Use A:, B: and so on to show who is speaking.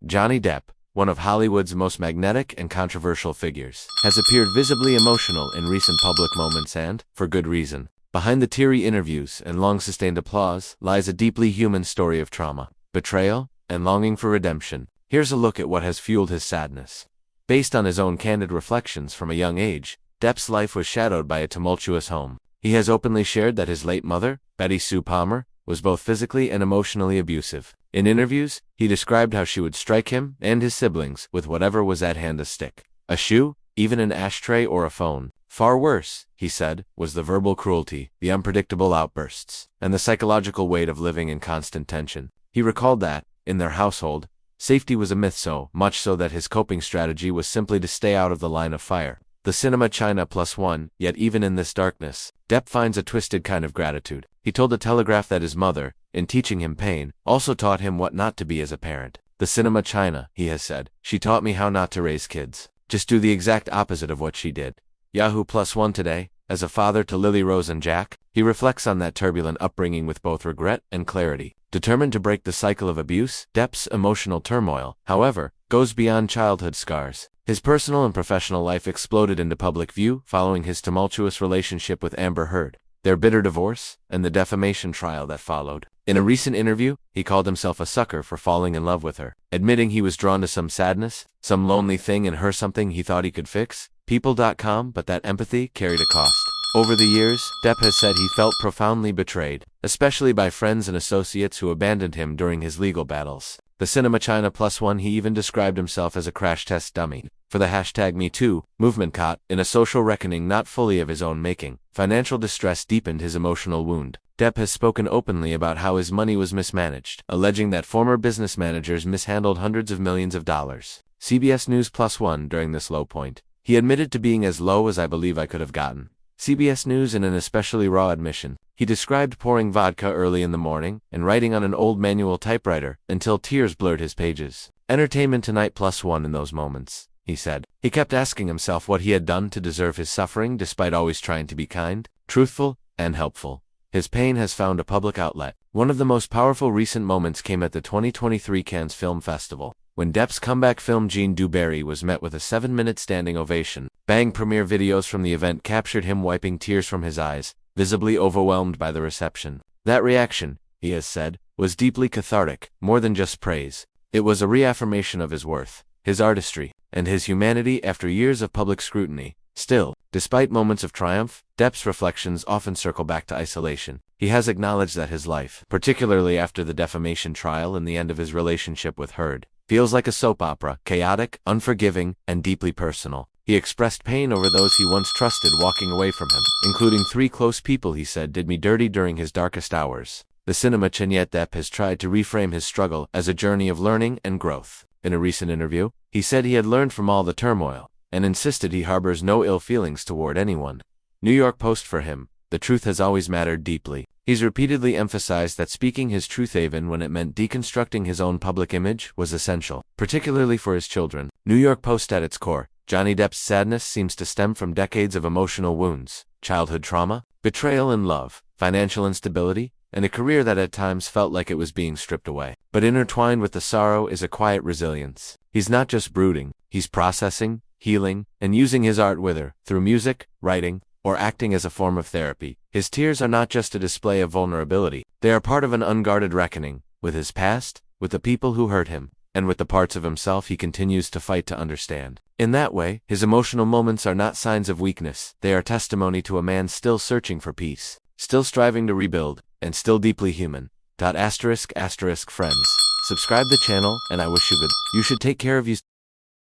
A: Johnny Depp, one of Hollywood's most magnetic and controversial figures, has appeared visibly emotional in recent public moments and, for good reason. Behind the teary interviews and long-sustained applause lies a deeply human story of trauma, betrayal, and longing for redemption. Here's a look at what has fueled his sadness. Based on his own candid reflections from a young age, Depp's life was shadowed by a tumultuous home. He has openly shared that his late mother, Betty Sue Palmer, was both physically and emotionally abusive. In interviews, he described how she would strike him and his siblings with whatever was at hand: a stick, a shoe, even an ashtray or a phone. Far worse, he said, was the verbal cruelty, the unpredictable outbursts, and the psychological weight of living in constant tension. He recalled that, in their household, safety was a myth, so much so that his coping strategy was simply to stay out of the line of fire. The cinema China +1, yet even in this darkness, Depp finds a twisted kind of gratitude. He told the Telegraph that his mother, in teaching him pain, also taught him what not to be as a parent. The cinema China, he has said, she taught me how not to raise kids. Just do the exact opposite of what she did. Yahoo +1 today, as a father to Lily Rose and Jack, he reflects on that turbulent upbringing with both regret and clarity. Determined to break the cycle of abuse, Depp's emotional turmoil, however, goes beyond childhood scars. His personal and professional life exploded into public view following his tumultuous relationship with Amber Heard, their bitter divorce, and the defamation trial that followed. In a recent interview, he called himself a sucker for falling in love with her, admitting he was drawn to some sadness, some lonely thing in her, something he thought he could fix. People.com, but that empathy carried a cost. Over the years, Depp has said he felt profoundly betrayed, especially by friends and associates who abandoned him during his legal battles. The cinema China +1, he even described himself as a crash test dummy for the #MeToo movement. Caught in a social reckoning not fully of his own making, financial distress deepened his emotional wound. Depp has spoken openly about how his money was mismanaged, alleging that former business managers mishandled hundreds of millions of dollars. CBS News +1, during this low point, he admitted to being as low as I believe I could have gotten. CBS News, in an especially raw admission, he described pouring vodka early in the morning and writing on an old manual typewriter until tears blurred his pages. Entertainment Tonight +1, in those moments, he said, he kept asking himself what he had done to deserve his suffering, despite always trying to be kind, truthful, and helpful. His pain has found a public outlet. One of the most powerful recent moments came at the 2023 Cannes Film Festival, when Depp's comeback film Jean du Barry was met with a 7-minute standing ovation. Bang premiere videos from the event captured him wiping tears from his eyes, visibly overwhelmed by the reception. That reaction, he has said, was deeply cathartic, more than just praise. It was a reaffirmation of his worth, his artistry, and his humanity after years of public scrutiny. Still, despite moments of triumph, Depp's reflections often circle back to isolation. He has acknowledged that his life, particularly after the defamation trial and the end of his relationship with Heard, feels like a soap opera, chaotic, unforgiving, and deeply personal. He expressed pain over those he once trusted walking away from him, including 3 close people he said did me dirty during his darkest hours. The cinema China Depp has tried to reframe his struggle as a journey of learning and growth. In a recent interview, he said he had learned from all the turmoil, and insisted he harbors no ill feelings toward anyone. New York Post, for him, the truth has always mattered deeply. He's repeatedly emphasized that speaking his truth, even when it meant deconstructing his own public image, was essential, particularly for his children. New York Post, at its core, Johnny Depp's sadness seems to stem from decades of emotional wounds, childhood trauma, betrayal in love, financial instability, and a career that at times felt like it was being stripped away. But intertwined with the sorrow is a quiet resilience. He's not just brooding, he's processing, healing, and using his art with her, through music, writing, or acting as a form of therapy. His tears are not just a display of vulnerability, they are part of an unguarded reckoning, with his past, with the people who hurt him, and with the parts of himself he continues to fight to understand. In that way, his emotional moments are not signs of weakness, they are testimony to a man still searching for peace, still striving to rebuild, and still deeply human. **** Friends, subscribe the channel, and I wish you good. You should take care of you.